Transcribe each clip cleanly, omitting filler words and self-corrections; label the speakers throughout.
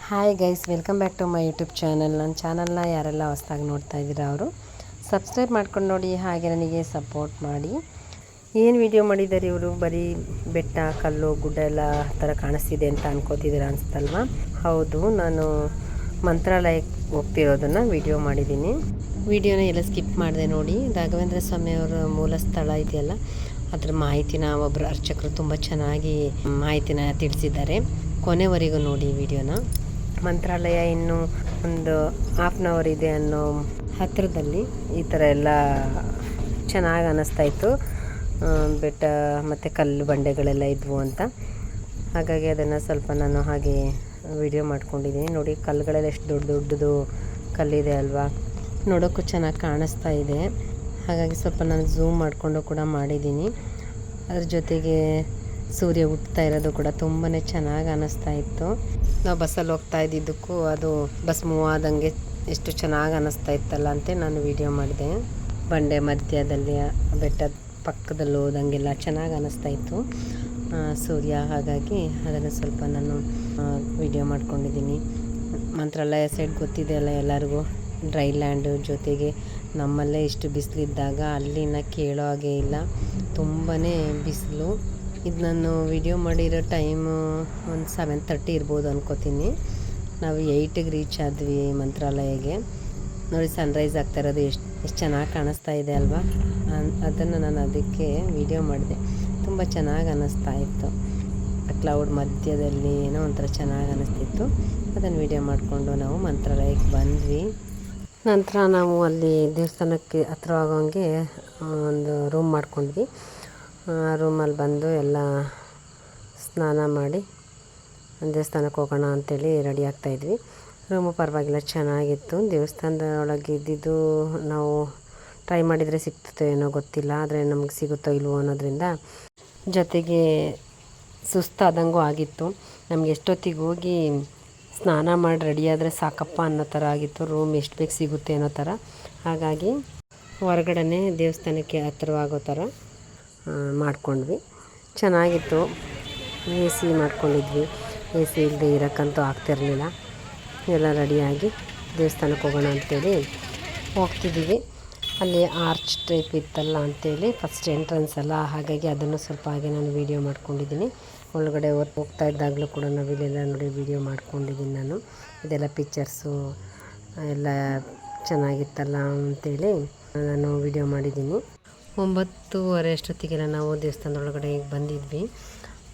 Speaker 1: Hi guys, welcome back to my YouTube channel. ನನ್ನ ಚಾನಲ್ನ ಯಾರೆಲ್ಲ ಹೊಸ್ದಾಗಿ ನೋಡ್ತಾ ಇದ್ದೀರಾ ಅವರು ಸಬ್ಸ್ಕ್ರೈಬ್ ಮಾಡ್ಕೊಂಡು ನೋಡಿ, ಹಾಗೆ ನನಗೆ ಸಪೋರ್ಟ್ ಮಾಡಿ. ಏನು ವಿಡಿಯೋ ಮಾಡಿದ್ದಾರೆ ಇವರು? ಬರೀ ಬೆಟ್ಟ, ಕಲ್ಲು, ಗುಡ್ಡ ಎಲ್ಲ ಥರ ಕಾಣಿಸ್ತಿದೆ ಅಂತ ಅನ್ಕೋತಿದ್ದೀರಾ ಅನಿಸ್ತಲ್ವಾ? ಹೌದು, ನಾನು ಮಂತ್ರಾಲಯಕ್ಕೆ ಹೋಗ್ತಿರೋದನ್ನು ವಿಡಿಯೋ ಮಾಡಿದ್ದೀನಿ. ವಿಡಿಯೋನ ಎಲ್ಲ ಸ್ಕಿಪ್ ಮಾಡಿದೆ ನೋಡಿ. ರಾಘವೇಂದ್ರ ಸ್ವಾಮಿ ಅವರ ಮೂಲ ಸ್ಥಳ ಇದೆಯಲ್ಲ, ಅದರ ಮಾಹಿತಿನ ಒಬ್ಬರು ಅರ್ಚಕರು ತುಂಬ ಚೆನ್ನಾಗಿ ಮಾಹಿತಿನ ತಿಳಿಸಿದ್ದಾರೆ. ಕೊನೆವರೆಗೂ ನೋಡಿ ವಿಡಿಯೋನ. ಮಂತ್ರಾಲಯ ಇನ್ನೂ ಒಂದು ಹಾಫ್ ಆನ್ ಅವರ್ ಇದೆ ಅನ್ನೋ ಹತ್ತಿರದಲ್ಲಿ ಈ ಥರ ಎಲ್ಲ ಚೆನ್ನಾಗಿ ಅನ್ನಿಸ್ತಾಯಿತ್ತು. ಬೆಟ್ಟ ಮತ್ತು ಕಲ್ಲು ಬಂಡೆಗಳೆಲ್ಲ ಇದ್ವು ಅಂತ, ಹಾಗಾಗಿ ಅದನ್ನು ಸ್ವಲ್ಪ ನಾನು ಹಾಗೆ ವಿಡಿಯೋ ಮಾಡ್ಕೊಂಡಿದ್ದೀನಿ. ನೋಡಿ, ಕಲ್ಲುಗಳೆಲ್ಲ ಎಷ್ಟು ದೊಡ್ಡ ದೊಡ್ಡದು ಕಲ್ಲಿದೆ ಅಲ್ವಾ, ನೋಡೋಕ್ಕೂ ಚೆನ್ನಾಗಿ ಕಾಣಿಸ್ತಾ ಇದೆ. ಹಾಗಾಗಿ ಸ್ವಲ್ಪ ನಾನು ಝೂಮ್ ಮಾಡಿಕೊಂಡು ಕೂಡ ಮಾಡಿದ್ದೀನಿ. ಅದ್ರ ಜೊತೆಗೆ ಸೂರ್ಯ ಹುಟ್ತಾ ಇರೋದು ಕೂಡ ತುಂಬಾ ಚೆನ್ನಾಗಿ ಅನ್ನಿಸ್ತಾ ಇತ್ತು. ನಾವು ಬಸ್ಸಲ್ಲಿ ಹೋಗ್ತಾ ಇದ್ದಿದ್ದಕ್ಕೂ ಅದು ಬಸ್ ಮೂವ್ ಆದಂಗೆ ಎಷ್ಟು ಚೆನ್ನಾಗಿ ಅನ್ನಿಸ್ತಾ ಇತ್ತಲ್ಲ ಅಂತ ನಾನು ವಿಡಿಯೋ ಮಾಡಿದೆ. ಬಂಡೆ ಮಧ್ಯದಲ್ಲಿ ಬೆಟ್ಟದ ಪಕ್ಕದಲ್ಲಿ ಹೋದಂಗೆಲ್ಲ ಚೆನ್ನಾಗಿ ಅನ್ನಿಸ್ತಾ ಇತ್ತು ಸೂರ್ಯ. ಹಾಗಾಗಿ ಅದನ್ನು ಸ್ವಲ್ಪ ನಾನು ವಿಡಿಯೋ ಮಾಡ್ಕೊಂಡಿದ್ದೀನಿ. ಮಂತ್ರಾಲಯ ಸೈಡ್ ಗೊತ್ತಿದೆ ಅಲ್ಲ ಎಲ್ಲರಿಗೂ, ಡ್ರೈ ಲ್ಯಾಂಡು, ಜೊತೆಗೆ ನಮ್ಮಲ್ಲೇ ಇಷ್ಟು ಬಿಸಿಲಿದ್ದಾಗ ಅಲ್ಲಿನ ಕೇಳೋ ಹಾಗೆ ಇಲ್ಲ, ತುಂಬಾ ಬಿಸಿಲು. ಇದು ನಾನು ವಿಡಿಯೋ ಮಾಡಿರೋ ಟೈಮು ಒಂದು 7:30 ಇರ್ಬೋದು ಅನ್ಕೋತೀನಿ. ನಾವು 8ಗೆ ರೀಚ್ ಆದ್ವಿ ಮಂತ್ರಾಲಯಗೆ. ನೋಡಿ, ಸನ್ರೈಸ್ ಆಗ್ತಾ ಇರೋದು ಎಷ್ಟು ಚೆನ್ನಾಗಿ ಕಾಣಿಸ್ತಾ ಇದೆ ಅಲ್ವಾ? ಅದನ್ನು ನಾನು ಅದಕ್ಕೆ ವಿಡಿಯೋ ಮಾಡಿದೆ. ತುಂಬ ಚೆನ್ನಾಗಿ ಅನ್ನಿಸ್ತಾ ಇತ್ತು. ಕ್ಲೌಡ್ ಮಧ್ಯದಲ್ಲಿ ಏನೋ ಒಂಥರ ಚೆನ್ನಾಗಿ ಅನ್ನಿಸ್ತಿತ್ತು. ಅದನ್ನು ವಿಡಿಯೋ ಮಾಡಿಕೊಂಡು ನಾವು ಮಂತ್ರಾಲಯಕ್ಕೆ ಬಂದ್ವಿ. ನಂತರ ನಾವು ಅಲ್ಲಿ ದೇವಸ್ಥಾನಕ್ಕೆ ಹತ್ರವಾಗೋಂಗೆ ಒಂದು ರೂಮ್ ಮಾಡ್ಕೊಂಡ್ವಿ. ರೂಮಲ್ಲಿ ಬಂದು ಎಲ್ಲ ಸ್ನಾನ ಮಾಡಿ ದೇವಸ್ಥಾನಕ್ಕೆ ಹೋಗೋಣ ಅಂಥೇಳಿ ರೆಡಿ ಆಗ್ತಾಯಿದ್ವಿ. ರೂಮು ಪರವಾಗಿಲ್ಲ, ಚೆನ್ನಾಗಿತ್ತು. ದೇವಸ್ಥಾನದ ಒಳಗೆ ಇದ್ದಿದ್ದು ನಾವು ಟ್ರೈ ಮಾಡಿದರೆ ಸಿಗ್ತದೋ ಏನೋ ಗೊತ್ತಿಲ್ಲ, ಆದರೆ ನಮ್ಗೆ ಸಿಗುತ್ತೋ ಇಲ್ವೋ ಅನ್ನೋದ್ರಿಂದ, ಜೊತೆಗೆ ಸುಸ್ತಾದಂಗೂ ಆಗಿತ್ತು. ನಮ್ಗೆ ಎಷ್ಟೊತ್ತಿಗೆ ಹೋಗಿ ಸ್ನಾನ ಮಾಡಿ ರೆಡಿಯಾದರೆ ಸಾಕಪ್ಪ ಅನ್ನೋ ಥರ ಆಗಿತ್ತು. ರೂಮ್ ಎಷ್ಟು ಬೇಗ ಸಿಗುತ್ತೆ ಅನ್ನೋ ಥರ. ಹಾಗಾಗಿ ಹೊರಗಡೆ ದೇವಸ್ಥಾನಕ್ಕೆ ಹತ್ತಿರವಾಗೋ ಥರ ಮಾಡ್ಕೊಂಡ್ವಿ. ಚೆನ್ನಾಗಿತ್ತು. AC ಮಾಡ್ಕೊಂಡಿದ್ವಿ. AC ಇಲ್ಲದೆ ಇರೋಕ್ಕಂತೂ ಆಗ್ತಿರಲಿಲ್ಲ. ಎಲ್ಲ ರೆಡಿಯಾಗಿ ದೇವಸ್ಥಾನಕ್ಕೆ ಹೋಗೋಣ ಅಂಥೇಳಿ ಹೋಗ್ತಿದ್ದೀವಿ. ಅಲ್ಲಿ ಆರ್ಚ್ ಟೈಪ್ ಇತ್ತಲ್ಲ ಅಂಥೇಳಿ ಫಸ್ಟ್ ಎಂಟ್ರೆನ್ಸ್ ಅಲ್ಲ, ಹಾಗಾಗಿ ಅದನ್ನು ಸ್ವಲ್ಪ ಹಾಗೆ ನಾನು ವೀಡಿಯೋ ಮಾಡ್ಕೊಂಡಿದ್ದೀನಿ. ಒಳಗಡೆ ಹೋಗ್ತಾ ಇದ್ದಾಗಲೂ ಕೂಡ ನಾವು ಇಲ್ಲೆಲ್ಲ ನೋಡಿ ವೀಡಿಯೋ ಮಾಡ್ಕೊಂಡಿದ್ದೀನಿ ನಾನು. ಇದೆಲ್ಲ ಪಿಕ್ಚರ್ಸು ಎಲ್ಲ ಚೆನ್ನಾಗಿತ್ತಲ್ಲ ಅಂಥೇಳಿ ನಾನು ವೀಡಿಯೋ ಮಾಡಿದ್ದೀನಿ. 9:30 ಅಷ್ಟೊತ್ತಿಗೆಲ್ಲ ನಾವು ದೇವಸ್ಥಾನದೊಳಗಡೆ ಬಂದಿದ್ವಿ.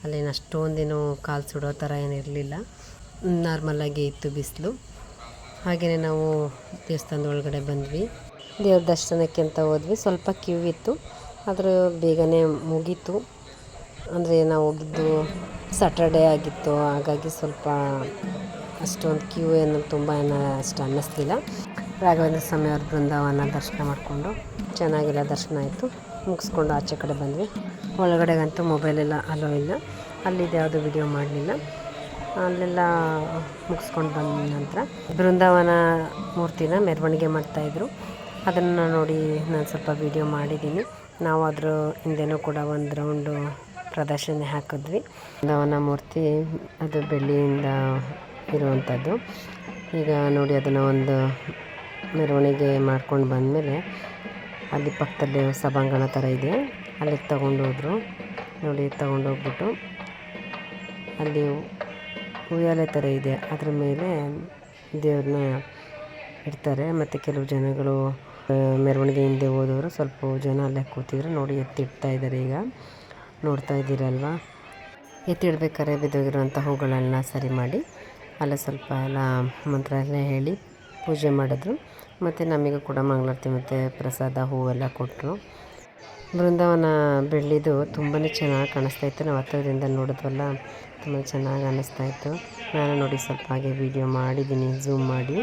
Speaker 1: ಅಲ್ಲೇನು ಅಷ್ಟೊಂದೇನು ಕಾಲು ಸುಡೋ ಥರ ಏನಿರಲಿಲ್ಲ, ನಾರ್ಮಲಾಗಿ ಇತ್ತು ಬಿಸಿಲು. ಹಾಗೆಯೇ ನಾವು ದೇವಸ್ಥಾನದೊಳಗಡೆ ಬಂದ್ವಿ. ದೇವ್ರ ದರ್ಶನಕ್ಕೆ ಅಂತ ಹೋದ್ವಿ. ಸ್ವಲ್ಪ ಕ್ಯೂ ಇತ್ತು, ಆದರೂ ಬೇಗನೆ ಮುಗೀತು. ಅಂದರೆ ನಾವು ಹೋಗಿದ್ದು ಸ್ಯಾಟರ್ಡೇ ಆಗಿತ್ತು, ಹಾಗಾಗಿ ಸ್ವಲ್ಪ ಅಷ್ಟೊಂದು ಕ್ಯೂ ಏನು ತುಂಬ ಅಷ್ಟು ಅನ್ನಿಸ್ಲಿಲ್ಲ. ರಾಘವೇಂದ್ರ ಸ್ವಾಮಿ ಅವ್ರ ಬೃಂದಾವನ ದರ್ಶನ ಮಾಡಿಕೊಂಡು ಚೆನ್ನಾಗಿಲ್ಲ ದರ್ಶನ ಆಯಿತು. ಮುಗಿಸ್ಕೊಂಡು ಆಚೆ ಕಡೆ ಬಂದ್ವಿ. ಒಳಗಡೆಗಂತೂ ಮೊಬೈಲೆಲ್ಲ ಅಲೋ ಇಲ್ಲ, ಅಲ್ಲಿದ್ದು ಯಾವುದೂ ವಿಡಿಯೋ ಮಾಡಲಿಲ್ಲ. ಅಲ್ಲೆಲ್ಲ ಮುಗಿಸ್ಕೊಂಡು ಬಂದ ನಂತರ ಬೃಂದಾವನ ಮೂರ್ತಿನ ಮೆರವಣಿಗೆ ಮಾಡ್ತಾಯಿದ್ರು. ಅದನ್ನು ನೋಡಿ ನಾನು ಸ್ವಲ್ಪ ವಿಡಿಯೋ ಮಾಡಿದ್ದೀನಿ. ನಾವು ಅದ್ರ ಹಿಂದೆನೂ ಕೂಡ ಒಂದು ರೌಂಡು ಪ್ರದರ್ಶನ ಹಾಕಿದ್ವಿ. ಬೃಂದಾವನ ಮೂರ್ತಿ ಅದು ಬೆಳ್ಳಿಯಿಂದ ಇರುವಂಥದ್ದು. ಈಗ ನೋಡಿ, ಅದನ್ನು ಒಂದು ಮೆರವಣಿಗೆ ಮಾಡ್ಕೊಂಡು ಬಂದಮೇಲೆ ಅಲ್ಲಿ ಪಕ್ಕದಲ್ಲಿ ಸಭಾಂಗಣ ಥರ ಇದೆ, ಅಲ್ಲಿಗೆ ತೊಗೊಂಡೋದ್ರು. ನೋಡಿ, ತೊಗೊಂಡೋಗ್ಬಿಟ್ಟು ಅಲ್ಲಿ ಉಯ್ಯಾಲೆ ಥರ ಇದೆ, ಅದ್ರ ಮೇಲೆ ದೇವ್ರನ್ನ ಇಡ್ತಾರೆ. ಮತ್ತು ಕೆಲವು ಜನಗಳು ಮೆರವಣಿಗೆ ಹಿಂದೆ ಹೋದವರು ಸ್ವಲ್ಪ ಜನ ಅಲ್ಲೇ ಕೂತಿದ್ರು. ನೋಡಿ, ಎತ್ತಿಡ್ತಾ ಇದ್ದಾರೆ. ಈಗ ನೋಡ್ತಾ ಇದ್ದೀರಲ್ವ, ಎತ್ತಿಡ್ಬೇಕಾದ್ರೆ ಬಿದ್ದೋಗಿರೋಂಥ ಹೂಗಳೆಲ್ಲ ಸರಿ ಮಾಡಿ ಅಲ್ಲೇ ಸ್ವಲ್ಪ ಎಲ್ಲ ಮಂತ್ರ ಎಲ್ಲ ಹೇಳಿ ಪೂಜೆ ಮಾಡಿದ್ರು. ಮತ್ತು ನಮಗೂ ಕೂಡ ಮಂಗಳಾರತಿ ಮತ್ತು ಪ್ರಸಾದ ಹೂವೆಲ್ಲ ಕೊಟ್ಟರು. ಬೃಂದಾವನ ಬೆಳ್ಳಿದು ತುಂಬಾ ಚೆನ್ನಾಗಿ ಕಾಣಿಸ್ತಾಯಿತ್ತು. ನಾವು ಹತ್ತಿರದಿಂದ ನೋಡಿದ್ವಲ್ಲ, ತುಂಬ ಚೆನ್ನಾಗಿ ಅನ್ನಿಸ್ತಾಯಿತ್ತು. ನಾನು ನೋಡಿ ಸ್ವಲ್ಪ ಹಾಗೆ ವೀಡಿಯೋ ಮಾಡಿದ್ದೀನಿ ಝೂಮ್ ಮಾಡಿ.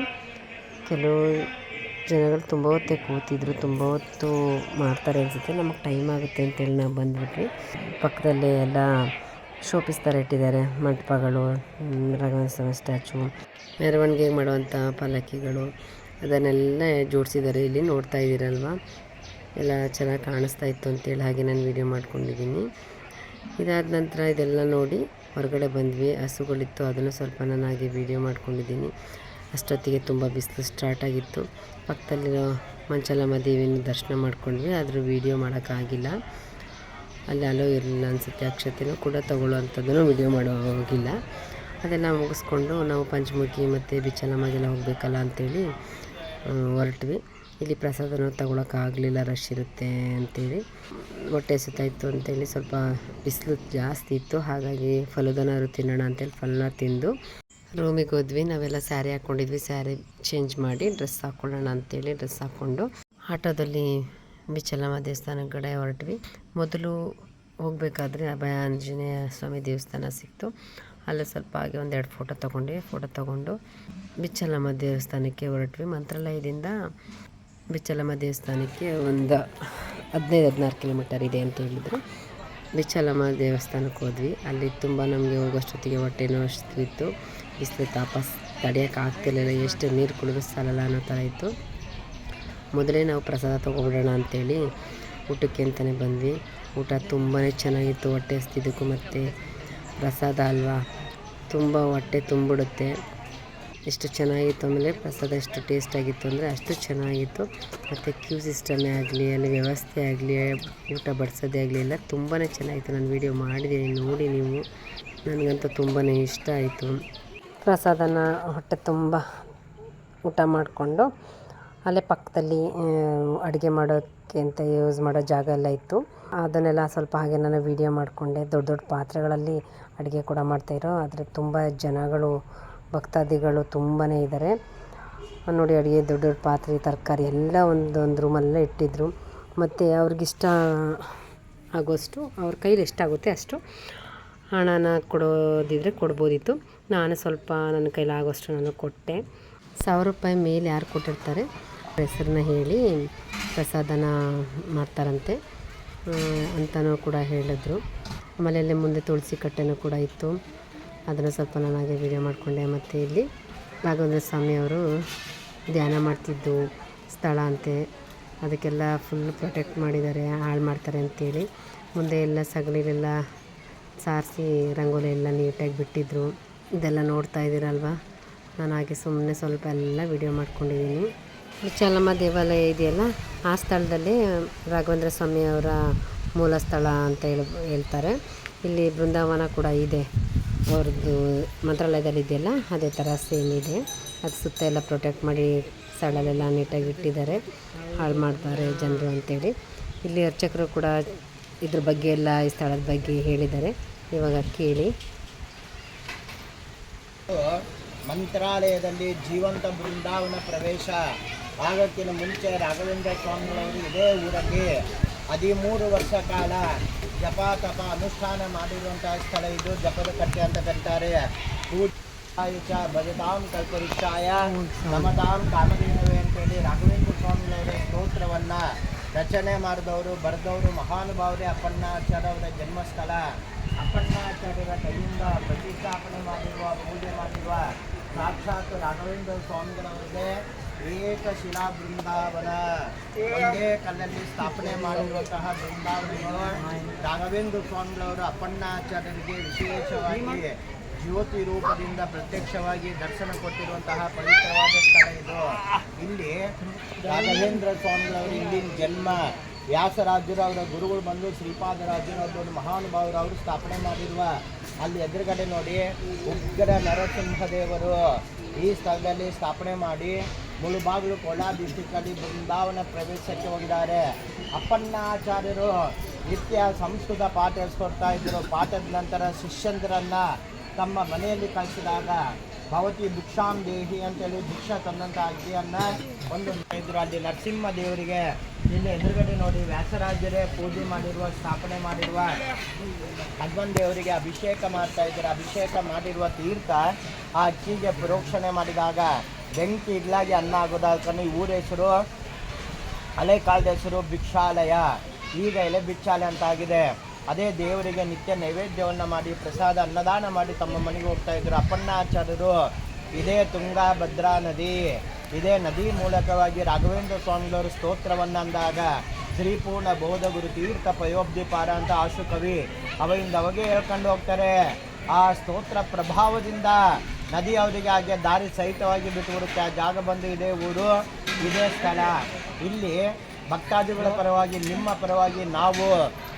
Speaker 1: ಕೆಲವು ಜನಗಳು ತುಂಬ ಹೊತ್ತೇ ಕೂತಿದ್ರು, ತುಂಬ ಹೊತ್ತು ಮಾಡ್ತಾರೆ ಅನಿಸುತ್ತೆ. ನಮಗೆ ಟೈಮ್ ಆಗುತ್ತೆ ಅಂತೇಳಿ ನಾವು ಬಂದ್ಬಿಟ್ವಿ. ಪಕ್ಕದಲ್ಲೇ ಎಲ್ಲ ಶೋಪೀಸ್ ಥರ ಇಟ್ಟಿದ್ದಾರೆ, ಮಂಟಪಗಳು, ರಾಘವೇಂದ್ರ ಸ್ವಾಮಿ ಸ್ಟ್ಯಾಚು, ಮೆರವಣಿಗೆ ಮಾಡುವಂಥ ಪಲ್ಲಕ್ಕಿಗಳು, ಅದನ್ನೆಲ್ಲ ಜೋಡಿಸಿದ್ದಾರೆ. ಇಲ್ಲಿ ನೋಡ್ತಾ ಇದ್ದೀರಲ್ವ, ಎಲ್ಲ ಚೆನ್ನಾಗಿ ಕಾಣಿಸ್ತಾ ಇತ್ತು ಅಂತೇಳಿ ಹಾಗೆ ನಾನು ವೀಡಿಯೋ ಮಾಡ್ಕೊಂಡಿದ್ದೀನಿ. ಇದಾದ ನಂತರ ಇದೆಲ್ಲ ನೋಡಿ ಹೊರಗಡೆ ಬಂದ್ವಿ. ಹಸುಗಳಿತ್ತು, ಅದನ್ನು ಸ್ವಲ್ಪ ನಾನಾಗಿ ವೀಡಿಯೋ ಮಾಡ್ಕೊಂಡಿದ್ದೀನಿ. ಅಷ್ಟೊತ್ತಿಗೆ ತುಂಬ ಬಿಸಿಲು ಸ್ಟಾರ್ಟ್ ಆಗಿತ್ತು. ಪಕ್ಕದಲ್ಲಿರೋ ಮಂಚಲಮ್ಮ ದೇವಿನ ದರ್ಶನ ಮಾಡ್ಕೊಂಡ್ವಿ, ಆದರೂ ವೀಡಿಯೋ ಮಾಡೋಕ್ಕಾಗಿಲ್ಲ. ಅಲ್ಲಿ ಅಲೋ ಇರಲಿಲ್ಲ ಅನಿಸುತ್ತೆ. ಅಕ್ಷತೆನೂ ಕೂಡ ತಗೊಳ್ಳೋವಂಥದ್ದನ್ನು ವೀಡಿಯೋ ಮಾಡೋ ಹೋಗಿಲ್ಲ. ಅದೆಲ್ಲ ಮುಗಿಸ್ಕೊಂಡು ನಾವು ಪಂಚಮುಖಿ ಮತ್ತು ಬಿಚ್ಚಲಮ್ಮಾಗೆಲ್ಲ ಹೋಗಬೇಕಲ್ಲ ಅಂಥೇಳಿ ಹೊರಟ್ವಿ. ಇಲ್ಲಿ ಪ್ರಸಾದನೂ ತಗೊಳಕ್ಕಾಗಲಿಲ್ಲ, ರಶ್ ಇರುತ್ತೆ ಅಂಥೇಳಿ. ಹೊಟ್ಟೆ ಸುತ್ತಾಯಿತು ಅಂಥೇಳಿ ಸ್ವಲ್ಪ ಬಿಸಿಲು ಜಾಸ್ತಿ ಇತ್ತು. ಹಾಗಾಗಿ ಫಲೂದನಾದ್ರು ತಿನ್ನೋಣ ಅಂತೇಳಿ ಫಲನ ತಿಂದು ರೂಮಿಗೆ ಹೋದ್ವಿ. ನಾವೆಲ್ಲ ಸ್ಯಾರಿ ಹಾಕ್ಕೊಂಡಿದ್ವಿ. ಸ್ಯಾರಿ ಚೇಂಜ್ ಮಾಡಿ ಡ್ರೆಸ್ ಹಾಕ್ಕೊಳ್ಳೋಣ ಅಂಥೇಳಿ ಡ್ರೆಸ್ ಹಾಕ್ಕೊಂಡು ಆಟೋದಲ್ಲಿ ಬಿಚ್ಚಲಮ್ಮ ದೇವಸ್ಥಾನ ಕಡೆ ಹೊರಟ್ವಿ. ಮೊದಲು ಹೋಗಬೇಕಾದ್ರೆ ಅಭಯ ಆಂಜನೇಯ ಸ್ವಾಮಿ ದೇವಸ್ಥಾನ ಸಿಕ್ತು. ಅಲ್ಲಿ ಸ್ವಲ್ಪ ಹಾಗೆ ಒಂದೆರಡು ಫೋಟೋ ತೊಗೊಂಡು ಬಿಚ್ಚಲಮ್ಮ ದೇವಸ್ಥಾನಕ್ಕೆ ಹೊರಟ್ವಿ. ಮಂತ್ರಾಲಯದಿಂದ ಬಿಚ್ಚಲಮ್ಮ ದೇವಸ್ಥಾನಕ್ಕೆ ಒಂದು 15-16 ಕಿಲೋಮೀಟರ್ ಇದೆ ಅಂತ ಹೇಳಿದರು. ಬಿಚ್ಚಲಮ್ಮ ದೇವಸ್ಥಾನಕ್ಕೆ ಹೋದ್ವಿ. ಅಲ್ಲಿ ತುಂಬ ನಮಗೆ ಹೋಗೋಷ್ಟೊತ್ತಿಗೆ ಹೊಟ್ಟೆ ನೋವು ಇತ್ತು. ಬಿಸಿಲು ತಾಪ ತಡೆಯೋಕ್ಕಾಗ್ತಿರ್ಲಿಲ್ಲ. ಎಷ್ಟು ನೀರು ಕುಡಿದು ಸಾಲಲ್ಲ ಅನ್ನೋ ಥರ ಇತ್ತು. ಮೊದಲೇ ನಾವು ಪ್ರಸಾದ ತೊಗೊಬಿಡೋಣ ಅಂಥೇಳಿ ಊಟಕ್ಕೆ ಅಂತಲೇ ಬಂದ್ವಿ. ಊಟ ತುಂಬಾ ಚೆನ್ನಾಗಿತ್ತು. ಹೊಟ್ಟೆ ಹಸ್ತಿದ್ದಕ್ಕೂ ಮತ್ತು ಪ್ರಸಾದ ಅಲ್ವಾ, ತುಂಬ ಹೊಟ್ಟೆ ತುಂಬಿಡುತ್ತೆ. ಎಷ್ಟು ಚೆನ್ನಾಗಿತ್ತು. ಆಮೇಲೆ ಪ್ರಸಾದ ಎಷ್ಟು ಟೇಸ್ಟಾಗಿತ್ತು ಅಂದರೆ ಅಷ್ಟು ಚೆನ್ನಾಗಿತ್ತು. ಮತ್ತು ಕ್ಯೂ ಸಿಸ್ಟಮೇ ಆಗಲಿ, ಅಲ್ಲಿ ವ್ಯವಸ್ಥೆ ಆಗಲಿ, ಊಟ ಬಡಿಸೋದೇ ಆಗಲಿ ಎಲ್ಲ ತುಂಬಾ ಚೆನ್ನಾಗಿತ್ತು. ನಾನು ವೀಡಿಯೋ ಮಾಡಿದ್ದೀನಿ, ನೋಡಿ ನೀವು. ನನಗಂತೂ ತುಂಬಾ ಇಷ್ಟ ಆಯಿತು. ಪ್ರಸಾದನ ಹೊಟ್ಟೆ ತುಂಬ ಊಟ ಮಾಡಿಕೊಂಡು ಅಲ್ಲೇ ಪಕ್ಕದಲ್ಲಿ ಅಡುಗೆ ಮಾಡೋಕ್ಕೆ ಅಂತ ಯೂಸ್ ಮಾಡೋ ಜಾಗ ಎಲ್ಲ ಇತ್ತು. ಅದನ್ನೆಲ್ಲ ಸ್ವಲ್ಪ ಹಾಗೆ ನಾನು ವೀಡಿಯೋ ಮಾಡಿಕೊಂಡೆ. ದೊಡ್ಡ ದೊಡ್ಡ ಪಾತ್ರೆಗಳಲ್ಲಿ ಅಡುಗೆ ಕೂಡ ಮಾಡ್ತಾಯಿರೋ. ಆದರೆ ತುಂಬ ಜನಗಳು, ಭಕ್ತಾದಿಗಳು ತುಂಬಾ ಇದ್ದಾರೆ ನೋಡಿ. ಅಡುಗೆ ದೊಡ್ಡ ದೊಡ್ಡ ಪಾತ್ರೆ, ತರಕಾರಿ ಎಲ್ಲ ಒಂದೊಂದು ರೂಮಲ್ಲೇ ಇಟ್ಟಿದ್ರು. ಮತ್ತು ಅವ್ರಿಗಿಷ್ಟ ಆಗೋಷ್ಟು, ಅವ್ರ ಕೈಲಿ ಎಷ್ಟಾಗುತ್ತೆ ಅಷ್ಟು ಹಣನ ಕೊಡೋದಿದ್ರೆ ಕೊಡ್ಬೋದಿತ್ತು. ನಾನು ಸ್ವಲ್ಪ ನನ್ನ ಕೈಲಾಗೋಷ್ಟು ನಾನು ಕೊಟ್ಟೆ. 1000 ರೂಪಾಯಿ ಮೇಲೆ ಯಾರು ಕೊಟ್ಟಿರ್ತಾರೆ ಹೆಸರನ್ನ ಹೇಳಿ ಪ್ರಸಾದನ ಮಾಡ್ತಾರಂತೆ ಅಂತಲೂ ಕೂಡ ಹೇಳಿದ್ರು. ಆಮೇಲೆ ಅಲ್ಲೇ ಮುಂದೆ ತುಳಸಿ ಕಟ್ಟೆನೂ ಕೂಡ ಇತ್ತು. ಅದನ್ನು ಸ್ವಲ್ಪ ನಾನಾಗೆ ವೀಡಿಯೋ ಮಾಡಿಕೊಂಡೆ. ಮತ್ತು ಇಲ್ಲಿ ರಾಘವೇಂದ್ರ ಸ್ವಾಮಿಯವರು ಧ್ಯಾನ ಮಾಡ್ತಿದ್ದು ಸ್ಥಳ ಅಂತೆ. ಅದಕ್ಕೆಲ್ಲ ಫುಲ್ ಪ್ರೊಟೆಕ್ಟ್ ಮಾಡಿದ್ದಾರೆ, ಹಾಳು ಮಾಡ್ತಾರೆ ಅಂತೇಳಿ. ಮುಂದೆ ಎಲ್ಲ ಸಗಣಿಲೆಲ್ಲ ಸಾರಿಸಿ ರಂಗೋಲಿ ಎಲ್ಲ ನೀಟಾಗಿ ಬಿಟ್ಟಿದ್ರು. ಇದೆಲ್ಲ ನೋಡ್ತಾ ಇದ್ದೀರಲ್ವ. ನಾನು ಹಾಗೆ ಸುಮ್ಮನೆ ಸ್ವಲ್ಪ ಎಲ್ಲ ವೀಡಿಯೋ ಮಾಡ್ಕೊಂಡಿದ್ದೀನಿ. ಬಿಚ್ಚಲಮ್ಮ ದೇವಾಲಯ ಇದೆಯಲ್ಲ, ಆ ಸ್ಥಳದಲ್ಲಿ ರಾಘವೇಂದ್ರ ಸ್ವಾಮಿಯವರ ಮೂಲ ಸ್ಥಳ ಅಂತ ಹೇಳ್ತಾರೆ. ಇಲ್ಲಿ ಬೃಂದಾವನ ಕೂಡ ಇದೆ, ಅವ್ರದ್ದು ಮಂತ್ರಾಲಯದಲ್ಲಿ ಇದೆಯಲ್ಲ ಅದೇ ಥರ ಸೇಮ್ ಇದೆ. ಅದು ಸುತ್ತ ಎಲ್ಲ ಪ್ರೊಟೆಕ್ಟ್ ಮಾಡಿ ಸ್ಥಳಲೆಲ್ಲ ನೀಟಾಗಿ ಇಟ್ಟಿದ್ದಾರೆ, ಹಾಳು ಮಾಡ್ತಾರೆ ಜನರು ಅಂತೇಳಿ. ಇಲ್ಲಿ ಅರ್ಚಕರು ಕೂಡ ಇದ್ರ ಬಗ್ಗೆ ಎಲ್ಲ ಈ ಸ್ಥಳದ ಬಗ್ಗೆ ಹೇಳಿದ್ದಾರೆ. ಇವಾಗ ಕೇಳಿ.
Speaker 2: ಮಂತ್ರಾಲಯದಲ್ಲಿ ಜೀವಂತ ಬೃಂದಾವನ ಪ್ರವೇಶ ಆಗೋಕ್ಕಿಂತ ಮುಂಚೆ ರಾಘವೇಂದ್ರ ಸ್ವಾಮಿಗಳವರು ಇದೇ ಊರಲ್ಲಿ 13 ವರ್ಷ ಕಾಲ ಜಪ ತಪ ಅನುಷ್ಠಾನ ಮಾಡಿರುವಂತಹ ಸ್ಥಳ ಇದು. ಜಪದ ಕಟ್ಟೆ ಅಂತ ಕರೀತಾರೆ. ಪೂಜಾಯ ಭಜತಾಂ ಕಲ್ಪವೃಕ್ಷಾಯ ನಮತಾಂ ಕಾಮಧೇನವೇ ಅಂತೇಳಿ ರಾಘವೇಂದ್ರ ಸ್ವಾಮಿಗಳವರ ಸ್ತೋತ್ರವನ್ನು ರಚನೆ ಮಾಡಿದವರು, ಬರೆದವರು ಮಹಾನುಭಾವರೇ ಅಪ್ಪಣ್ಣಾಚಾರ್ಯ ಅವರ ಜನ್ಮಸ್ಥಳ. ಅಪ್ಪಣ್ಣಾಚಾರ್ಯರ ಕೈಯಿಂದ ಪ್ರತಿಷ್ಠಾಪನೆ ಮಾಡಿರುವ, ಪೂಜೆ ಮಾಡಿರುವ ಸಾಕ್ಷಾತ್ ರಾಘವೇಂದ್ರ ಸ್ವಾಮಿಗಳವರಿಗೆ ಏಕಶಿಲಾ ಬೃಂದಾವನ, ಒಂದೇ ಕಲ್ಲಲ್ಲಿ ಸ್ಥಾಪನೆ ಮಾಡಿರುವಂತಹ ಬೃಂದಾವನಗಳು. ರಾಘವೇಂದ್ರ ಸ್ವಾಮಿಗಳವರು ಅಪ್ಪಣ್ಣಾಚಾರ್ಯರಿಗೆ ವಿಶೇಷವಾಗಿ ಜ್ಯೋತಿ ರೂಪದಿಂದ ಪ್ರತ್ಯಕ್ಷವಾಗಿ ದರ್ಶನ ಕೊಟ್ಟಿರುವಂತಹ ಪವಿತ್ರವಾದ ಸ್ಥಳ ಇದು. ಇಲ್ಲಿ ರಾಘವೇಂದ್ರ ಸ್ವಾಮಿಗಳವರು ಇಲ್ಲಿನ ಜನ್ಮ. ವ್ಯಾಸರಾಜರು ಅವರ ಗುರುಗಳು ಬಂದು ಶ್ರೀಪಾದರಾಜರು ಅದೊಂದು ಮಹಾನುಭಾವರು ಅವರು ಸ್ಥಾಪನೆ ಮಾಡಿರುವ ಅಲ್ಲಿ ಎದುರುಗಡೆ ನೋಡಿ ಉಗ್ರ ನರಸಿಂಹದೇವರು ಈ ಸ್ಥಳದಲ್ಲಿ ಸ್ಥಾಪನೆ ಮಾಡಿ ಮುಳುಬಾಗಿಲು ಕೋಲಾರ ಡಿಸ್ಟಿಕ್ಕಲ್ಲಿ ಬೃಂದಾವನ ಪ್ರವೇಶಕ್ಕೆ ಹೋಗಿದ್ದಾರೆ. ಅಪ್ಪಣ್ಣಾಚಾರ್ಯರು ನಿತ್ಯ ಸಂಸ್ಕೃತ ಪಾಠ ಹೇಳಿಸ್ಕೊಡ್ತಾ ಇದ್ದರು. ಪಾಠದ ನಂತರ ಶಿಷ್ಯಂದರನ್ನು ತಮ್ಮ ಮನೆಯಲ್ಲಿ ಕಳಿಸಿದಾಗ ಭವತಿ ಭಿಕ್ಷಾಂ ದೇಹಿ ಅಂತೇಳಿ ಭಿಕ್ಷಾ ತಂದಂಥ ಅಗ್ಗಿಯನ್ನು ಒಂದು ಇದ್ರು. ಅಲ್ಲಿ ನರಸಿಂಹ ದೇವರಿಗೆ ಇಲ್ಲಿ ಎದುರುಗಡೆ ನೋಡಿ ವ್ಯಾಸರಾಜರೇ ಪೂಜೆ ಮಾಡಿರುವ, ಸ್ಥಾಪನೆ ಮಾಡಿರುವ ಹನುಮನ್ ದೇವರಿಗೆ ಅಭಿಷೇಕ ಮಾಡ್ತಾ ಇದ್ದಾರೆ. ಅಭಿಷೇಕ ಮಾಡಿರುವ ತೀರ್ಥ ಆ ಅಕ್ಕಿಗೆ ಪ್ರೋಕ್ಷಣೆ ಮಾಡಿದಾಗ ಬೆಂಕಿ ಇಡ್ಲಾಗಿ ಅನ್ನ ಆಗೋದಕ್ಕನ್ನು ಈ ಊರ ಹೆಸರು, ಹಳೆ ಕಾಲದ ಹೆಸರು ಭಿಕ್ಷಾಲಯ, ಈಗ ಎಲೆ ಭಿಕ್ಷಾಲಯ ಅಂತ ಆಗಿದೆ. ಅದೇ ದೇವರಿಗೆ ನಿತ್ಯ ನೈವೇದ್ಯವನ್ನು ಮಾಡಿ ಪ್ರಸಾದ ಅನ್ನದಾನ ಮಾಡಿ ತಮ್ಮ ಮನೆಗೆ ಹೋಗ್ತಾ ಇದ್ರು. ಅಪ್ಪಣ್ಣಾಚಾರ್ಯರು ಇದೇ ತುಂಗಾಭದ್ರಾ ನದಿ, ಇದೇ ನದಿ ಮೂಲಕವಾಗಿ ರಾಘವೇಂದ್ರ ಸ್ವಾಮಿಗಳವರು ಸ್ತೋತ್ರವನ್ನು ಅಂದಾಗ ಶ್ರೀಪೂರ್ಣ ಬೋಧ ಗುರು ತೀರ್ಥ ಪಯೋಬ್ಧಿ ಪಾರ ಅಂತ ಆಶು ಕವಿ ಅವಾಗಿಂದ ಅವಾಗೆ ಹೇಳ್ಕೊಂಡು ಹೋಗ್ತಾರೆ. ಆ ಸ್ತೋತ್ರ ಪ್ರಭಾವದಿಂದ ನದಿ ಅವರಿಗೆ ಹಾಗೆ ದಾರಿ ಸಹಿತವಾಗಿ ಬಿಟ್ಟುಬಿಡುತ್ತೆ. ಆ ಜಾಗ ಬಂದು ಇದೇ ಊರು, ಇದೇ ಸ್ಥಳ. ಇಲ್ಲಿ ಭಕ್ತಾದಿಗಳ ಪರವಾಗಿ, ನಿಮ್ಮ ಪರವಾಗಿ ನಾವು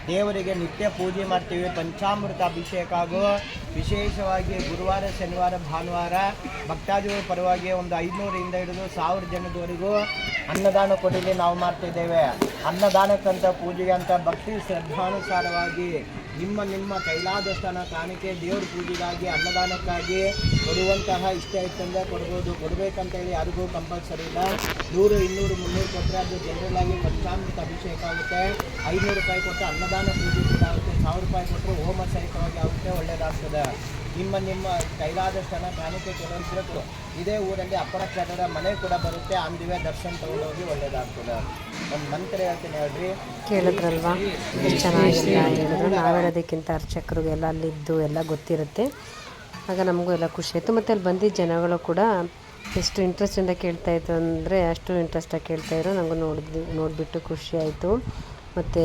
Speaker 2: ದೇವರಿಗೆ ನಿತ್ಯ ಪೂಜೆ ಮಾಡ್ತೀವಿ. ಪಂಚಾಮೃತ ಅಭಿಷೇಕ ಹಾಗೂ ವಿಶೇಷವಾಗಿ ಗುರುವಾರ, ಶನಿವಾರ, ಭಾನುವಾರ ಭಕ್ತಾದಿಗಳ ಪರವಾಗಿ ಒಂದು 500ರಿಂದ ಹಿಡಿದು 1000 ಜನದವರೆಗೂ ಅನ್ನದಾನ ಕೊಡಲಿ ನಾವು ಮಾಡ್ತಿದ್ದೇವೆ. ಅನ್ನದಾನಕ್ಕಂತ, ಪೂಜೆಗೆ ಅಂತ ಭಕ್ತಿ ಶ್ರದ್ಧಾನುಸಾರವಾಗಿ ನಿಮ್ಮ ಕೈಲಾದಷ್ಟನ ಕಾಣಿಕೆ ದೇವ್ರ ಪೂಜೆಗಾಗಿ, ಅನ್ನದಾನಕ್ಕಾಗಿ ಕೊಡುವಂತಹ ಇಷ್ಟ ಇತ್ತಂದರೆ ಕೊಡ್ಬೋದು. ಕೊಡಬೇಕಂತೇಳಿ ಯಾರಿಗೂ ಕಂಪಲ್ಸರಿ ಇಲ್ಲ. 100, 200, 300 ಕೊಟ್ಟರೆ ಅದು ಜನರಲ್ ಆಗಿ ಪಂಚಾಮೃತ ಅಭಿಷೇಕ ಆಗುತ್ತೆ. 500 ರೂಪಾಯಿ ಕೊಟ್ಟರೆ ಅನ್ನದಾನ ಪೂಜೆ ಕೂಡ ಆಗುತ್ತೆ. 1000 ರೂಪಾಯಿ ಕೊಟ್ಟರೆ ಹೋಮ ಸಹಿತವಾಗಿ ಆಗುತ್ತೆ, ಒಳ್ಳೆಯದಾಗ್ತದೆ. ನಿಮ್ಮ ಕೈಲಾದಷ್ಟನ ಕಾಣಿಕೆ ಕೊಡೋದ್ರಕ್ಕೂ ಇದೇ ಊರಲ್ಲಿ ಅಪ್ಪಣಾಚಾರ್ಯರ ಮನೆ ಕೂಡ ಬರುತ್ತೆ. ಅಂದಿವೆ ದರ್ಶನ ತಗೊಂಡೋಗಿ ಒಳ್ಳೆಯದಾಗ್ತದೆ. ಒಂದು ಮಂತ್ರ ಹೇಳ್ತೀನಿ ಹೇಳ್ರಿ,
Speaker 1: ಕೇಳಿದ್ರಲ್ವಾ ಎಷ್ಟು ಚೆನ್ನಾಗಿಲ್ಲ ಹೇಳಿದ್ರು. ನಾವು ಹೇಳೋದಕ್ಕಿಂತ ಅರ್ಚಕರಿಗೆಲ್ಲ ಅಲ್ಲಿದ್ದು ಎಲ್ಲ ಗೊತ್ತಿರುತ್ತೆ. ಆಗ ನಮಗೂ ಎಲ್ಲ ಖುಷಿ ಆಯಿತು. ಮತ್ತು ಅಲ್ಲಿ ಬಂದಿದ್ದ ಜನಗಳು ಕೂಡ ಎಷ್ಟು ಇಂಟ್ರೆಸ್ಟಿಂದ ಕೇಳ್ತಾಯಿದ್ರು ಅಂದರೆ ಅಷ್ಟು ಇಂಟ್ರೆಸ್ಟಾಗಿ ಕೇಳ್ತಾಯಿದ್ರು. ನನಗೂ ನೋಡಿಬಿಟ್ಟು ಖುಷಿ ಆಯಿತು. ಮತ್ತು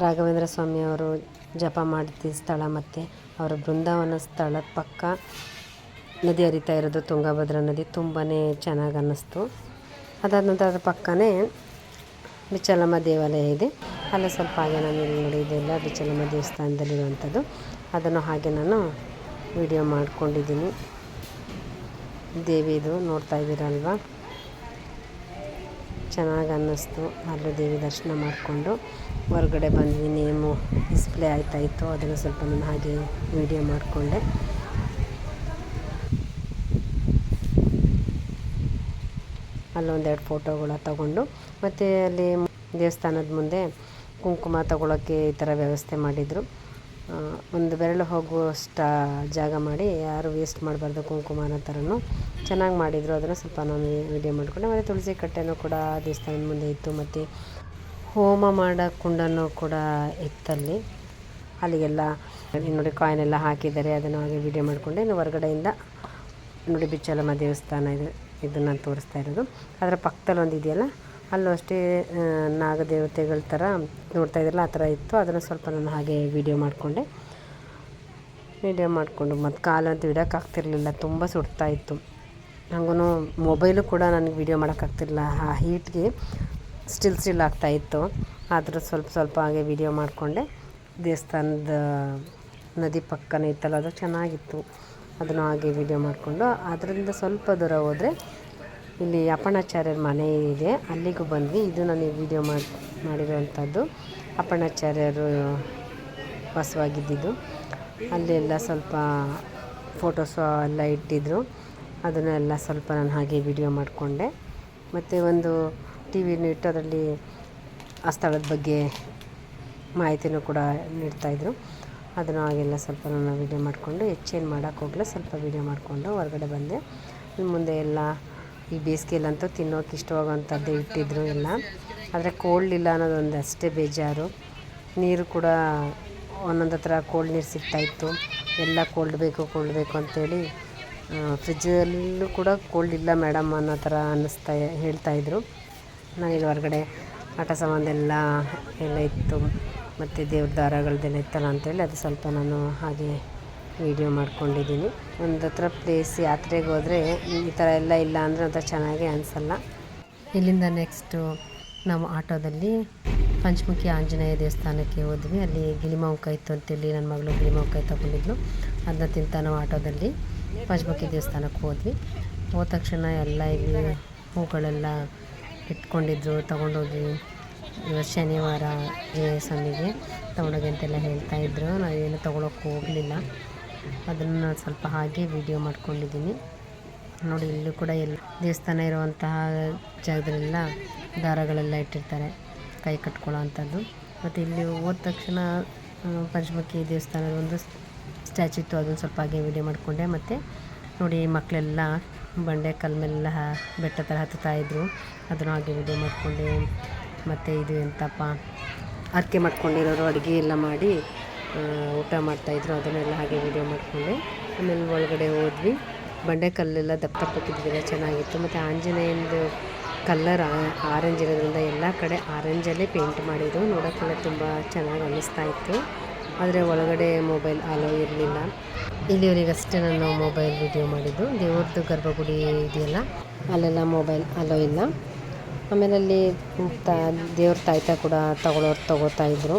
Speaker 1: ರಾಘವೇಂದ್ರ ಸ್ವಾಮಿಯವರು ಜಪ ಮಾಡಿದ ಸ್ಥಳ ಮತ್ತು ಅವರ ಬೃಂದಾವನ ಸ್ಥಳದ ಪಕ್ಕ ನದಿ ಹರಿತಾ ಇರೋದು, ತುಂಗಭದ್ರಾ ನದಿ, ತುಂಬಾ ಚೆನ್ನಾಗಿ ಅನ್ನಿಸ್ತು. ಅದಾದ ನಂತರ ಅದ್ರ ಪಕ್ಕನೇ ಬಿಚ್ಚಲಮ್ಮ ದೇವಾಲಯ ಇದೆ. ಅಲ್ಲೇ ಸ್ವಲ್ಪ ಹಾಗೆ ನಾನು ಇಲ್ಲಿ ನೋಡಿದ್ದೆಲ್ಲ ಬಿಚ್ಚಲಮ್ಮ ದೇವಸ್ಥಾನದಲ್ಲಿರುವಂಥದ್ದು. ಅದನ್ನು ಹಾಗೆ ನಾನು ವಿಡಿಯೋ ಮಾಡ್ಕೊಂಡಿದ್ದೀನಿ. ದೇವಿದು ನೋಡ್ತಾ ಇದ್ದೀರಲ್ವ, ಚೆನ್ನಾಗಿ ಅನ್ನಿಸ್ತು. ಅಲ್ಲೂ ದೇವಿ ದರ್ಶನ ಮಾಡಿಕೊಂಡು ಹೊರಗಡೆ ಬಂದ್ವಿ. ನೇಮು ಡಿಸ್ಪ್ಲೇ ಆಯ್ತಾಯಿತ್ತು, ಅದನ್ನು ಸ್ವಲ್ಪ ನಾನು ಹಾಗೆ ವಿಡಿಯೋ ಮಾಡಿಕೊಂಡೆ. ಅಲ್ಲೊಂದೆರಡು ಫೋಟೋಗಳ ತಗೊಂಡು, ಮತ್ತು ಅಲ್ಲಿ ದೇವಸ್ಥಾನದ ಮುಂದೆ ಕುಂಕುಮ ತಗೊಳ್ಳೋಕ್ಕೆ ಈ ಥರ ವ್ಯವಸ್ಥೆ ಮಾಡಿದರು. ಒಂದು ಬೆರಳು ಹೋಗುವಷ್ಟ ಜಾಗ ಮಾಡಿ, ಯಾರು ವೇಸ್ಟ್ ಮಾಡಬಾರ್ದು ಕುಂಕುಮ ಅನ್ನೋ ಥರನೂ ಚೆನ್ನಾಗಿ ಮಾಡಿದರು. ಅದನ್ನು ಸ್ವಲ್ಪ ನಾನು ವಿಡಿಯೋ ಮಾಡಿಕೊಂಡೆ. ಮತ್ತು ತುಳಸಿ ಕಟ್ಟೆನೂ ಕೂಡ ದೇವಸ್ಥಾನದ ಮುಂದೆ ಇತ್ತು. ಮತ್ತು ಹೋಮ ಮಾಡೋ ಕುಂಡನೂ ಕೂಡ ಇತ್ತಲ್ಲಿ. ಅಲ್ಲಿಗೆಲ್ಲ ನೋಡಿ ಕಾಯಿನೆಲ್ಲ ಹಾಕಿದ್ದಾರೆ, ಅದನ್ನು ಹಾಗೆ ವಿಡಿಯೋ ಮಾಡಿಕೊಂಡೆ. ಇನ್ನು ಹೊರಗಡೆಯಿಂದ ನೋಡಿ ಬಿಚ್ಚಲಮ್ಮ ದೇವಸ್ಥಾನ ಇದನ್ನು ತೋರಿಸ್ತಾ ಇರೋದು. ಅದರ ಪಕ್ಕದಲ್ಲಿ ಒಂದು ಇದೆಯಲ್ಲ, ಅಲ್ಲೂ ಅಷ್ಟೇ ನಾಗದೇವತೆಗಳ ಥರ ನೋಡ್ತಾ ಇದ್ರಲ್ಲ, ಆ ಥರ ಇತ್ತು. ಅದನ್ನು ಸ್ವಲ್ಪ ನಾನು ಹಾಗೆ ವಿಡಿಯೋ ಮಾಡಿಕೊಂಡು ಮತ್ತು ಕಾಲಂತೂ ಇಡೋಕ್ಕಾಗ್ತಿರ್ಲಿಲ್ಲ, ತುಂಬ ಸುಡ್ತಾ ಇತ್ತು. ನನಗೂ ಮೊಬೈಲು ಕೂಡ ನನಗೆ ವಿಡಿಯೋ ಮಾಡೋಕ್ಕಾಗ್ತಿರ್ಲಿಲ್ಲ, ಆ ಹೀಟ್ಗೆ ಸ್ಟಿಲ್ ಆಗ್ತಾಯಿತ್ತು. ಆದರೂ ಸ್ವಲ್ಪ ಹಾಗೆ ವಿಡಿಯೋ ಮಾಡಿಕೊಂಡೆ. ದೇವಸ್ಥಾನದ ನದಿ ಪಕ್ಕನೇ ಇತ್ತಲ್ಲ, ಅದು ಚೆನ್ನಾಗಿತ್ತು. ಅದನ್ನು ಹಾಗೆ ವಿಡಿಯೋ ಮಾಡಿಕೊಂಡು ಅದರಿಂದ ಸ್ವಲ್ಪ ದೂರ ಹೋದರೆ ಇಲ್ಲಿ ಅಪ್ಪಣಾಚಾರ್ಯರ ಮನೆ ಇದೆ, ಅಲ್ಲಿಗೂ ಬಂದ್ವಿ. ಇದು ನಾನು ವಿಡಿಯೋ ಮಾಡಿರೋವಂಥದ್ದು ಅಪ್ಪಣಾಚಾರ್ಯರು ವಾಸವಾಗಿದ್ದಿದ್ದು. ಅಲ್ಲೆಲ್ಲ ಸ್ವಲ್ಪ ಫೋಟೋಸು ಎಲ್ಲ ಇಟ್ಟಿದ್ದರು, ಅದನ್ನೆಲ್ಲ ಸ್ವಲ್ಪ ನಾನು ಹಾಗೆ ವಿಡಿಯೋ ಮಾಡಿಕೊಂಡೆ. ಮತ್ತು ಒಂದು ಟಿ ವಿನೂ ಇಟ್ಟು ಅದರಲ್ಲಿ ಆ ಸ್ಥಳದ ಬಗ್ಗೆ ಮಾಹಿತಿನೂ ಕೂಡ ನೀಡ್ತಾಯಿದ್ರು. ಅದನ್ನು ಹಾಗೆಲ್ಲ ಸ್ವಲ್ಪ ನಾನು ವೀಡಿಯೋ ಮಾಡಿಕೊಂಡು ಹೆಚ್ಚೇನು ಮಾಡೋಕ್ಕೆ ಹೋಗಲ್ಲ, ಸ್ವಲ್ಪ ವೀಡಿಯೋ ಮಾಡಿಕೊಂಡು ಹೊರಗಡೆ ಬಂದೆ. ಮುಂದೆ ಎಲ್ಲ ಈ ಬೇಸಿಗೆಯಲ್ಲಂತೂ ತಿನ್ನೋಕೆ ಇಷ್ಟವಾಗುವಂಥದ್ದು ಇಟ್ಟಿದ್ರು ಎಲ್ಲ. ಆದರೆ ಕೋಲ್ಡ್ ಇಲ್ಲ ಅನ್ನೋದೊಂದು ಅಷ್ಟೇ ಬೇಜಾರು. ನೀರು ಕೂಡ ಒಂದೊಂದು ಹತ್ರ ಕೋಲ್ಡ್ ನೀರು ಸಿಗ್ತಾಯಿತ್ತು. ಎಲ್ಲ ಕೋಲ್ಡ್ ಬೇಕು ಅಂಥೇಳಿ ಫ್ರಿಜ್ಜಲ್ಲೂ ಕೂಡ ಕೋಲ್ಡ್ ಇಲ್ಲ ಮೇಡಮ್ ಅನ್ನೋ ಥರ ಹೇಳ್ತಾಯಿದ್ರು. ನಾನಿಲ್ಲಿ ಹೊರಗಡೆ ಆಟ ಸಾಮಾನೆಲ್ಲ ಎಲ್ಲ ಇತ್ತು, ಮತ್ತು ದೇವ್ರ ದಾರಗಳದ್ದೆಲ್ಲ ಇತ್ತಲ್ಲ ಅಂಥೇಳಿ ಅದು ಸ್ವಲ್ಪ ನಾನು ಹಾಗೆ ವೀಡಿಯೋ ಮಾಡ್ಕೊಂಡಿದ್ದೀನಿ. ಒಂದು ಹತ್ರ ಪ್ಲೇಸ್ ಯಾತ್ರೆಗೆ ಹೋದರೆ ಈ ಥರ ಎಲ್ಲ ಇಲ್ಲ ಅಂದರೆ ಒಂಥರ ಚೆನ್ನಾಗೇ ಅನಿಸಲ್ಲ. ಇಲ್ಲಿಂದ ನೆಕ್ಸ್ಟು ನಾವು ಆಟೋದಲ್ಲಿ ಪಂಚಮುಖಿ ಆಂಜನೇಯ ದೇವಸ್ಥಾನಕ್ಕೆ ಹೋದ್ವಿ. ಅಲ್ಲಿ ಗಿಳಿಮಾಂಕಾಯಿ ಇತ್ತು ಅಂತೇಳಿ ನನ್ನ ಮಗಳು ಗಿಳಿಮಾಂಕಾಯಿ ತಗೊಂಡಿದ್ಲು. ಅದನ್ನ ತಿಂತ ನಾವು ಆಟೋದಲ್ಲಿ ಪಂಚಮುಖಿ ದೇವಸ್ಥಾನಕ್ಕೆ ಹೋದ್ವಿ. ಹೋದ ತಕ್ಷಣ ಎಲ್ಲ ಇಲ್ಲಿ ಹೂಗಳೆಲ್ಲ ಇಟ್ಕೊಂಡಿದ್ರು, ತೊಗೊಂಡೋಗಿ ಇವತ್ತು ಶನಿವಾರ ಸ್ವಾಮಿಗೆ ತೊಗೊಂಡೋಗಿ ಅಂತೆಲ್ಲ ಹೇಳ್ತಾಯಿದ್ರು. ನಾವೇನು ತೊಗೊಳಕ್ಕೆ ಹೋಗಲಿಲ್ಲ, ಅದನ್ನು ಸ್ವಲ್ಪ ಹಾಗೆ ವಿಡಿಯೋ ಮಾಡ್ಕೊಂಡಿದ್ದೀನಿ. ನೋಡಿ ಇಲ್ಲೂ ಕೂಡ ದೇವಸ್ಥಾನ ಇರುವಂತಹ ಜಾಗದಲ್ಲೆಲ್ಲ ದಾರಗಳೆಲ್ಲ ಇಟ್ಟಿರ್ತಾರೆ, ಕೈ ಕಟ್ಕೊಳ್ಳೋ ಅಂಥದ್ದು. ಮತ್ತು ಇಲ್ಲಿ ಹೋದ ತಕ್ಷಣ ಪಂಚಮುಖಿ ದೇವಸ್ಥಾನದ ಒಂದು ಸ್ಟ್ಯಾಚು ಇತ್ತು, ಅದನ್ನು ಸ್ವಲ್ಪ ಹಾಗೆ ವಿಡಿಯೋ ಮಾಡಿಕೊಂಡೆ. ಮತ್ತು ನೋಡಿ ಮಕ್ಕಳೆಲ್ಲ ಬಂಡೆ ಕಲ್ಲು ಮೇಲೆಲ್ಲ ಬೆಟ್ಟ ಥರ ಹತ್ತುತ್ತಾಯಿದ್ರು, ಅದನ್ನು ಹಾಗೆ ವಿಡಿಯೋ ಮಾಡಿಕೊಂಡೆ. ಮತ್ತು ಇದು ಎಂತಪ್ಪ ಅರ್ಕೆ ಮಾಡ್ಕೊಂಡಿರೋರು ಅಡುಗೆ ಎಲ್ಲ ಮಾಡಿ ಊಟ ಮಾಡ್ತಾಯಿದ್ರು, ಅದನ್ನೆಲ್ಲ ಹಾಗೆ ವಿಡಿಯೋ ಮಾಡಿಕೊಂಡೆ. ಆಮೇಲೆ ಒಳಗಡೆ ಹೋದ್ವಿ. ಬಂಡೆಕಲ್ಲೆಲ್ಲ ದಪ್ಪ ದಪ್ಪಕ್ಕಿದ್ದಿಲ್ಲ, ಚೆನ್ನಾಗಿತ್ತು. ಮತ್ತು ಆಂಜನೇಯಂದು ಕಲ್ಲರ್ ಆರೆಂಜ್ ಇರೋದ್ರಿಂದ ಎಲ್ಲ ಕಡೆ ಆರೆಂಜಲ್ಲೇ ಪೇಂಟ್ ಮಾಡಿದ್ರು, ನೋಡೋಕ್ಕೆಲ್ಲ ತುಂಬ ಚೆನ್ನಾಗಿ ಅನ್ನಿಸ್ತಾ ಇತ್ತು. ಆದರೆ ಒಳಗಡೆ ಮೊಬೈಲ್ ಅಲೋ ಇರಲಿಲ್ಲ. ಇಲ್ಲಿವರೆಗಷ್ಟೇ ನಾನು ಮೊಬೈಲ್ ವಿಡಿಯೋ ಮಾಡಿದ್ದು. ದೇವ್ರದ್ದು ಗರ್ಭಗುಡಿ ಇದೆಯಲ್ಲ, ಅಲ್ಲೆಲ್ಲ ಮೊಬೈಲ್ ಅಲೋ ಇಲ್ಲ. ಆಮೇಲೆ ಅಲ್ಲಿ ದೇವ್ರ ತಾಯ್ತ ಕೂಡ ತಗೋತಾ ಇದ್ದರು.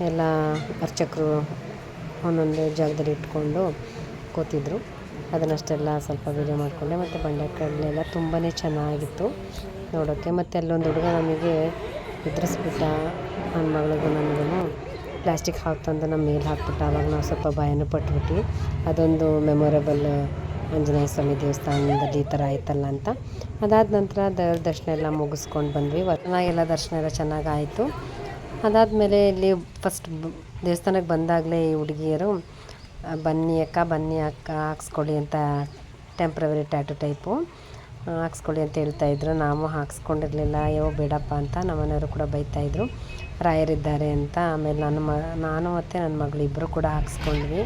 Speaker 1: ಎಲ್ಲ ಅರ್ಚಕರು ಒಂದೊಂದು ಜಾಗದಲ್ಲಿ ಇಟ್ಕೊಂಡು ಕೂತಿದ್ರು. ಅದನ್ನಷ್ಟೆಲ್ಲ ಸ್ವಲ್ಪ ವೀಡಿಯೋ ಮಾಡಿಕೊಂಡೆ. ಮತ್ತು ಬಂಡೆಕಲ್ಲೆಲ್ಲ ತುಂಬಾ ಚೆನ್ನಾಗಿತ್ತು ನೋಡೋಕ್ಕೆ. ಮತ್ತು ಅಲ್ಲೊಂದು ಹುಡುಗ ನಮಗೆ ಎದುರಿಸ್ಬಿಟ್ಟ, ನನ್ನ ಮಗಳಿಗೂ ನನಗೂ ಪ್ಲಾಸ್ಟಿಕ್ ತಂದು ನಮ್ಮ ಮೇಲೆ ಹಾಕ್ಬಿಟ್ಟ. ಆವಾಗ ನಾವು ಸ್ವಲ್ಪ ಭಯನೂ ಪಟ್ಬಿಟ್ಟು, ಅದೊಂದು ಮೆಮೊರೇಬಲ್ ಆಂಜನೇಯ ಸ್ವಾಮಿ ದೇವಸ್ಥಾನದಲ್ಲಿ ಈ ಥರ ಆಯ್ತಲ್ಲ ಅಂತ. ಅದಾದ ನಂತರ ದೇವ್ರ ದರ್ಶನ ಎಲ್ಲ ಮುಗಿಸ್ಕೊಂಡು ಬಂದ್ವಿ. ಚೆನ್ನಾಗೆಲ್ಲ ದರ್ಶನ ಎಲ್ಲ ಚೆನ್ನಾಗಾಯಿತು. ಅದಾದಮೇಲೆ ಇಲ್ಲಿ ಫಸ್ಟ್ ದೇವಸ್ಥಾನಕ್ಕೆ ಬಂದಾಗಲೇ ಈ ಹುಡುಗಿಯರು ಬನ್ನಿ ಅಕ್ಕ ಹಾಕ್ಸ್ಕೊಳ್ಳಿ ಅಂತ ಟೆಂಪ್ರವರಿ ಟ್ಯಾಟು ಟೈಪು ಹಾಕ್ಸ್ಕೊಳ್ಳಿ ಅಂತ ಹೇಳ್ತಾಯಿದ್ರು. ನಾವು ಹಾಕ್ಸ್ಕೊಂಡಿರಲಿಲ್ಲ, ಬೇಡಪ್ಪ ಅಂತ ನಮ್ಮನೆಯವರು ಕೂಡ ಬೈತಾಯಿದ್ರು, ರಾಯರಿದ್ದಾರೆ ಅಂತ. ಆಮೇಲೆ ನಾನು ಮತ್ತು ನನ್ನ ಮಗಳು ಇಬ್ಬರು ಕೂಡ ಹಾಕ್ಸ್ಕೊಂಡ್ವಿ.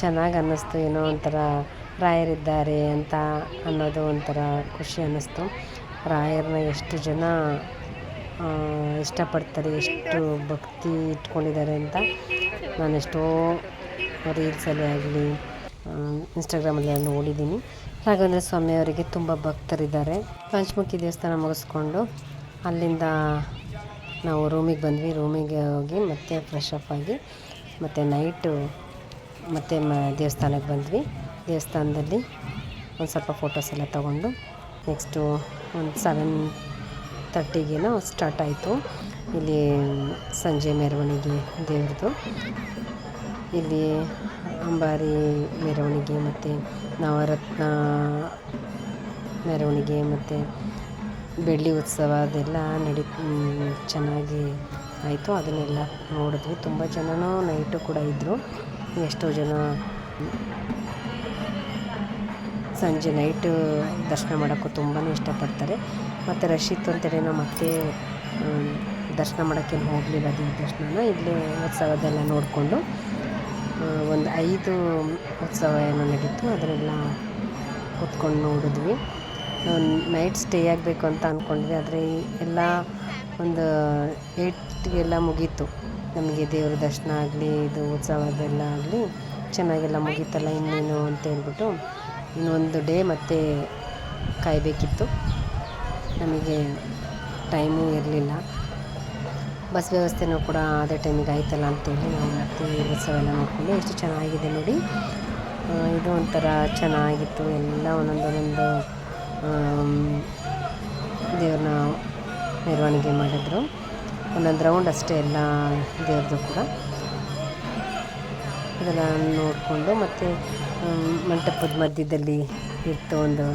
Speaker 1: ಚೆನ್ನಾಗಿ ಅನ್ನಿಸ್ತು. ಏನೋ ಒಂಥರ ರಾಯರಿದ್ದಾರೆ ಅಂತ ಅನ್ನೋದು ಒಂಥರ ಖುಷಿ ಅನ್ನಿಸ್ತು. ರಾಯರನ್ನ ಎಷ್ಟು ಜನ ಇಷ್ಟಪಡ್ತಾರೆ, ಎಷ್ಟು ಭಕ್ತಿ ಇಟ್ಕೊಂಡಿದ್ದಾರೆ ಅಂತ ನಾನೆಷ್ಟೋ ರೀಲ್ಸಲ್ಲಿ ಆಗಲಿ ಇನ್ಸ್ಟಾಗ್ರಾಮಲ್ಲಿ ನೋಡಿದ್ದೀನಿ. ರಾಘವೇಂದ್ರ ಸ್ವಾಮಿಯವರಿಗೆ ತುಂಬ ಭಕ್ತರಿದ್ದಾರೆ. ಪಂಚಮುಖಿ ದೇವಸ್ಥಾನ ಮುಗಿಸ್ಕೊಂಡು ಅಲ್ಲಿಂದ ನಾವು ರೂಮಿಗೆ ಬಂದ್ವಿ. ರೂಮಿಗೆ ಹೋಗಿ ಮತ್ತೆ ಫ್ರೆಶ್ ಅಪ್ ಆಗಿ ಮತ್ತು ನೈಟು ಮತ್ತೆ ದೇವಸ್ಥಾನಕ್ಕೆ ಬಂದ್ವಿ. ದೇವಸ್ಥಾನದಲ್ಲಿ ಒಂದು ಸ್ವಲ್ಪ ಫೋಟೋಸ್ ಎಲ್ಲ ತೊಗೊಂಡು ನೆಕ್ಸ್ಟು ಒಂದು 7:30ಗೇನೋ ಸ್ಟಾರ್ಟ್ ಆಯಿತು ಇಲ್ಲಿ ಸಂಜೆ ಮೆರವಣಿಗೆ ದೇವ್ರದ್ದು. ಇಲ್ಲಿ ಅಂಬಾರಿ ಮೆರವಣಿಗೆ ಮತ್ತು ನವರತ್ನ ಮೆರವಣಿಗೆ ಮತ್ತು ಬೆಳ್ಳಿ ಉತ್ಸವ ಅದೆಲ್ಲ ಚೆನ್ನಾಗಿ ಆಯಿತು. ಅದನ್ನೆಲ್ಲ ನೋಡಿದ್ವಿ. ತುಂಬ ಜನನೂ ನೈಟು ಕೂಡ ಇದ್ದರು. ಎಷ್ಟೋ ಜನ ಸಂಜೆ ನೈಟು ದರ್ಶನ ಮಾಡೋಕ್ಕೂ ತುಂಬಾ ಇಷ್ಟಪಡ್ತಾರೆ. ಮತ್ತು ರಶ್ ಇತ್ತು ಅಂತೇಳಿ ನಾವು ಮತ್ತೆ ದರ್ಶನ ಮಾಡೋಕ್ಕೇನು ಹೋಗಲಿಲ್ಲ. ದೇವ್ರ ದರ್ಶನನ ಇಲ್ಲೇ ಉತ್ಸವದೆಲ್ಲ ನೋಡಿಕೊಂಡು ಒಂದು 5 ಉತ್ಸವ ಏನೋ ನಡೀತು, ಅದನ್ನೆಲ್ಲ ಕೂತ್ಕೊಂಡು ನೋಡಿದ್ವಿ. ನೈಟ್ ಸ್ಟೇ ಆಗಬೇಕು ಅಂತ ಅಂದ್ಕೊಂಡ್ವಿ, ಆದರೆ ಎಲ್ಲ ಒಂದು 8ಗೆಲ್ಲ ಮುಗೀತು. ನಮಗೆ ದೇವ್ರ ದರ್ಶನ ಆಗಲಿ ಇದು ಉತ್ಸವದೆಲ್ಲ ಆಗಲಿ ಚೆನ್ನಾಗೆಲ್ಲ ಮುಗೀತಲ್ಲ, ಇನ್ನೇನು ಅಂತೇಳ್ಬಿಟ್ಟು ಇನ್ನೊಂದು ಡೇ ಮತ್ತೆ ಕಾಯಬೇಕಿತ್ತು. ನಮಗೆ ಟೈಮೂ ಇರಲಿಲ್ಲ. ಬಸ್ ವ್ಯವಸ್ಥೆನೂ ಕೂಡ ಅದೇ ಟೈಮಿಗೆ ಆಯ್ತಲ್ಲ ಅಂತೇಳಿ ನಾವು ಮತ್ತೆ ಉತ್ಸವ ಎಲ್ಲ ನೋಡಿಕೊಂಡು ಎಷ್ಟು ಚೆನ್ನಾಗಿದೆ ನೋಡಿ. ಇದು ಒಂಥರ ಚೆನ್ನಾಗಿತ್ತು. ಎಲ್ಲ ಒಂದೊಂದು ದೇವ್ರನ್ನ ಮೆರವಣಿಗೆ ಮಾಡಿದ್ರು. ಒಂದೊಂದು ರೌಂಡ್ ಅಷ್ಟೇ ಎಲ್ಲ ದೇವ್ರದ್ದು ಕೂಡ. ಅದೆಲ್ಲ ನೋಡಿಕೊಂಡು ಮತ್ತು ಮಂಟಪದ ಮಧ್ಯದಲ್ಲಿ ಇತ್ತು ಒಂದು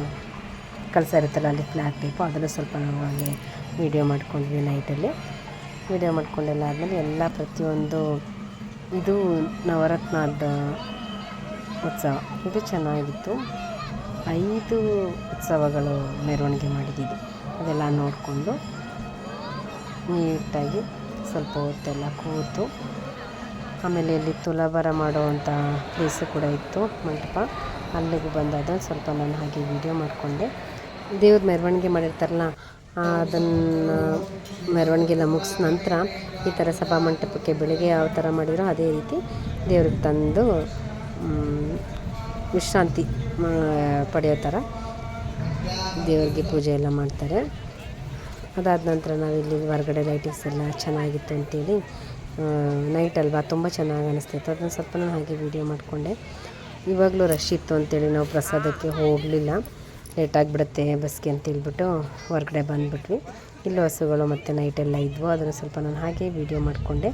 Speaker 1: ಕಳಸ ಇರುತ್ತಲ್ಲ, ಅಲ್ಲಿ ಫ್ಲ್ಯಾಗ್ ಟೈಪು, ಅದನ್ನು ಸ್ವಲ್ಪ ನಾವು ಅಲ್ಲಿ ವೀಡಿಯೋ ಮಾಡ್ಕೊಂಡ್ವಿ ನೈಟಲ್ಲಿ. ವೀಡಿಯೋ ಮಾಡ್ಕೊಂಡೆಲ್ಲ ಆದಮೇಲೆ ಎಲ್ಲ ಪ್ರತಿಯೊಂದು ಇದು ನವರತ್ನದ ಉತ್ಸವ, ಇದು ಚೆನ್ನಾಗಿತ್ತು. 5 ಉತ್ಸವಗಳು ಮೆರವಣಿಗೆ ಮಾಡಿದ್ದು. ಅದೆಲ್ಲ ನೋಡಿಕೊಂಡು ನೀಟಾಗಿ ಸ್ವಲ್ಪ ಹೊತ್ತೆಲ್ಲ ಕೂತು, ಆಮೇಲೆ ಇಲ್ಲಿ ತುಲಾಭಾರ ಮಾಡುವಂಥ ಪ್ಲೇಸು ಕೂಡ ಇತ್ತು, ಮಂಟಪ. ಅಲ್ಲಿಗೂ ಬಂದು ಅದನ್ನು ಸ್ವಲ್ಪ ನಾನು ಹಾಗೆ ವೀಡಿಯೋ ಮಾಡಿಕೊಂಡೆ. ದೇವ್ರ ಮೆರವಣಿಗೆ ಮಾಡಿರ್ತಾರಲ್ಲ, ಅದನ್ನು ಮೆರವಣಿಗೆ ಎಲ್ಲ ಮುಗಿದ ನಂತರ ಈ ಥರ ಸಭಾಮಂಟಪಕ್ಕೆ ಬೆಳಗ್ಗೆ ಯಾವ ಥರ ಮಾಡಿದ್ರು ಅದೇ ರೀತಿ ದೇವ್ರಿಗೆ ತಂದು ವಿಶ್ರಾಂತಿ ಪಡೆಯೋ ಥರ ದೇವರಿಗೆ ಪೂಜೆ ಎಲ್ಲ ಮಾಡ್ತಾರೆ. ಅದಾದ ನಂತರ ನಾವಿಲ್ಲಿ ಹೊರಗಡೆ ಲೈಟಿಂಗ್ಸ್ ಎಲ್ಲ ಚೆನ್ನಾಗಿತ್ತು ಅಂತೇಳಿ, ನೈಟ್ ಅಲ್ವಾ ತುಂಬ ಚೆನ್ನಾಗಿ ಅನ್ನಿಸ್ತಿತ್ತು, ಅದನ್ನು ಸ್ವಲ್ಪ ನಾನು ಹಾಗೆ ವೀಡಿಯೋ ಮಾಡಿಕೊಂಡೆ. ಇವಾಗಲೂ ರಶ್ ಇತ್ತು ಅಂತೇಳಿ ನಾವು ಪ್ರಸಾದಕ್ಕೆ ಹೋಗಲಿಲ್ಲ, ಲೇಟಾಗಿಬಿಡುತ್ತೆ ಬಸ್ಗೆ ಅಂತೇಳ್ಬಿಟ್ಟು ಹೊರಗಡೆ ಬಂದುಬಿಟ್ವಿ. ಇಲ್ಲೂ ಹಸುಗಳು ಮತ್ತು ನೈಟೆಲ್ಲ ಇದ್ವು, ಅದನ್ನು ಸ್ವಲ್ಪ ನಾನು ಹಾಗೆ ವೀಡಿಯೋ ಮಾಡಿಕೊಂಡೆ.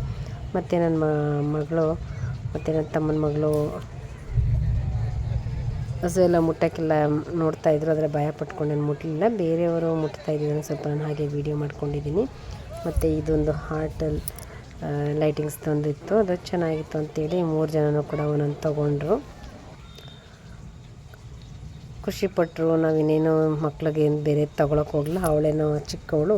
Speaker 1: ಮತ್ತು ನನ್ನ ಮಗಳು ಮತ್ತು ನನ್ನ ತಮ್ಮನ ಮಗಳು ಹಸು ಎಲ್ಲ ಮುಟ್ಟೋಕ್ಕೆಲ್ಲ ನೋಡ್ತಾಯಿದ್ರು, ಆದರೆ ಭಯ ಪಟ್ಕೊಂಡು ನಾನು ಮುಟ್ಟಲಿಲ್ಲ. ಬೇರೆಯವರು ಮುಟ್ತಾಯಿದ್ದಿದ್ದನ್ನು ಸ್ವಲ್ಪ ನಾನು ಹಾಗೆ ವೀಡಿಯೋ ಮಾಡ್ಕೊಂಡಿದ್ದೀನಿ. ಮತ್ತು ಇದೊಂದು ಹಾರ್ಟಲ್ಲಿ ಲೈಟಿಂಗ್ಸ್ ತಂದಿತ್ತು, ಅದು ಚೆನ್ನಾಗಿತ್ತು ಅಂತೇಳಿ 3 ಜನನೂ ಕೂಡ ಒಂದೊಂದು ತೊಗೊಂಡ್ರು, ಖುಷಿಪಟ್ಟರು. ನಾವಿನ್ನೇನು ಮಕ್ಳಿಗೆ ಏನು ಬೇರೆ ತೊಗೊಳಕ್ಕೆ ಹೋಗಲ್ಲ, ಅವಳೇನೋ ಚಿಕ್ಕವಳು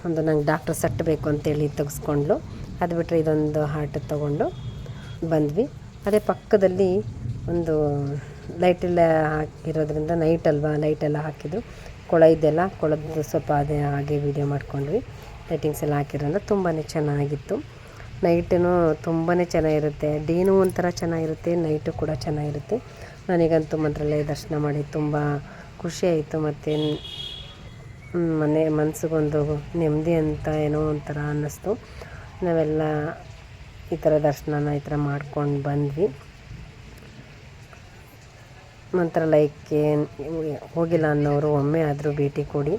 Speaker 1: ಒಂದು ನಂಗೆ ಡಾಕ್ಟ್ರ್ ಸೆಟ್ ಬೇಕು ಅಂತೇಳಿ ತೆಗೆಸ್ಕೊಂಡ್ಳು. ಅದು ಬಿಟ್ಟರೆ ಇದೊಂದು ಹಾರ್ಟ್ ತೊಗೊಂಡು ಬಂದ್ವಿ. ಅದೇ ಪಕ್ಕದಲ್ಲಿ ಒಂದು ಲೈಟೆಲ್ಲ ಹಾಕಿರೋದ್ರಿಂದ ನೈಟ್ ಅಲ್ವಾ, ಲೈಟೆಲ್ಲ ಹಾಕಿದ್ರು, ಕೊಳ ಇದೆಲ್ಲ, ಕೊಳದ್ದು ಸ್ವಲ್ಪ ಅದೇ ಹಾಗೆ ವೀಡಿಯೋ ಮಾಡ್ಕೊಂಡ್ವಿ. ಲೈಟಿಂಗ್ಸ್ ಎಲ್ಲ ಹಾಕಿರೋದ್ರಿಂದ ತುಂಬಾ ಚೆನ್ನಾಗಿತ್ತು. ನೈಟೂ ತುಂಬಾ ಚೆನ್ನಾಗಿರುತ್ತೆ. ಡೇನೂ ಒಂಥರ ಚೆನ್ನಾಗಿರುತ್ತೆ, ನೈಟು ಕೂಡ ಚೆನ್ನಾಗಿರುತ್ತೆ. ನನಗಂತೂ ಮಂತ್ರಾಲಯ ದರ್ಶನ ಮಾಡಿ ತುಂಬ ಖುಷಿ ಆಯಿತು. ಮತ್ತು ಮನಸ್ಸಿಗೊಂದು ನೆಮ್ಮದಿ ಅಂತ ಏನೋ ಒಂಥರ ಅನ್ನಿಸ್ತು. ನಾವೆಲ್ಲ ಈ ಥರ ದರ್ಶನನ ಈ ಥರ ಮಾಡ್ಕೊಂಡು ಬಂದ್ವಿ. ಮಂತ್ರಾಲಯಕ್ಕೆ ಹೋಗಿಲ್ಲ ಅನ್ನೋರು ಒಮ್ಮೆ ಆದರೂ ಭೇಟಿ ಕೊಡಿ.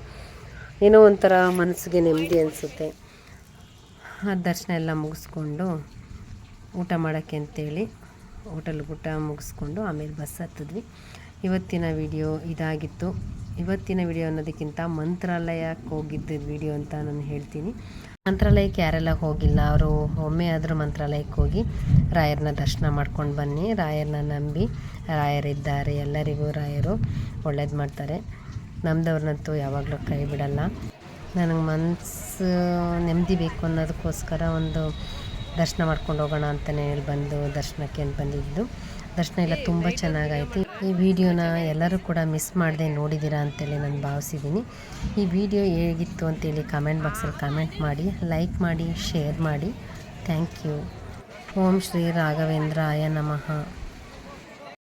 Speaker 1: ಏನೋ ಒಂಥರ ಮನಸ್ಸಿಗೆ ನೆಮ್ಮದಿ ಅನಿಸುತ್ತೆ. ಆ ದರ್ಶನ ಎಲ್ಲ ಮುಗಿಸ್ಕೊಂಡು ಊಟ ಮಾಡೋಕ್ಕೆ ಅಂತೇಳಿ ಹೋಟೆಲ್ಗೆ ಊಟ ಮುಗಿಸ್ಕೊಂಡು ಆಮೇಲೆ ಬಸ್ ಹತ್ತಿದ್ವಿ. ಇವತ್ತಿನ ವಿಡಿಯೋ ಇದಾಗಿತ್ತು. ಇವತ್ತಿನ ವಿಡಿಯೋ ಅನ್ನೋದಕ್ಕಿಂತ ಮಂತ್ರಾಲಯಕ್ಕೆ ಹೋಗಿದ್ದ ವಿಡಿಯೋ ಅಂತ ನಾನು ಹೇಳ್ತೀನಿ. ಮಂತ್ರಾಲಯಕ್ಕೆ ಯಾರೆಲ್ಲ ಹೋಗಿಲ್ಲ ಅವರು ಒಮ್ಮೆ ಆದರೂ ಮಂತ್ರಾಲಯಕ್ಕೆ ಹೋಗಿ ರಾಯರನ್ನ ದರ್ಶನ ಮಾಡ್ಕೊಂಡು ಬನ್ನಿ. ರಾಯರನ್ನ ನಂಬಿ, ರಾಯರಿದ್ದಾರೆ, ಎಲ್ಲರಿಗೂ ರಾಯರು ಒಳ್ಳೇದು ಮಾಡ್ತಾರೆ. ನಮ್ಮದವ್ರನ್ನಂತೂ ಯಾವಾಗಲೂ ಕೈ ಬಿಡಲ್ಲ. ನನಗೆ ಮನಸ್ಸು ನೆಮ್ಮದಿ ಬೇಕು ಅನ್ನೋದಕ್ಕೋಸ್ಕರ ಒಂದು ದರ್ಶನ ಮಾಡ್ಕೊಂಡು ಹೋಗೋಣ ಅಂತಲೇ ಹೇಳಿ ದರ್ಶನಕ್ಕೆ ಅಂತ ಬಂದಿದ್ದು. ದರ್ಶನ ಎಲ್ಲ ತುಂಬ ಚೆನ್ನಾಗಾಯಿತು. ಈ ವಿಡಿಯೋನ ಎಲ್ಲರೂ ಕೂಡ ಮಿಸ್ ಮಾಡದೆ ನೋಡಿದ್ದೀರಾ ಅಂತೇಳಿ ನಾನು ಭಾವಿಸಿದ್ದೀನಿ. ಈ ವಿಡಿಯೋ ಹೇಗಿತ್ತು ಅಂತೇಳಿ ಕಮೆಂಟ್ ಬಾಕ್ಸಲ್ಲಿ ಕಮೆಂಟ್ ಮಾಡಿ, ಲೈಕ್ ಮಾಡಿ, ಶೇರ್ ಮಾಡಿ. Thank you. ಓಂ ಶ್ರೀ ರಾಘವೇಂದ್ರಾಯ ನಮಃ.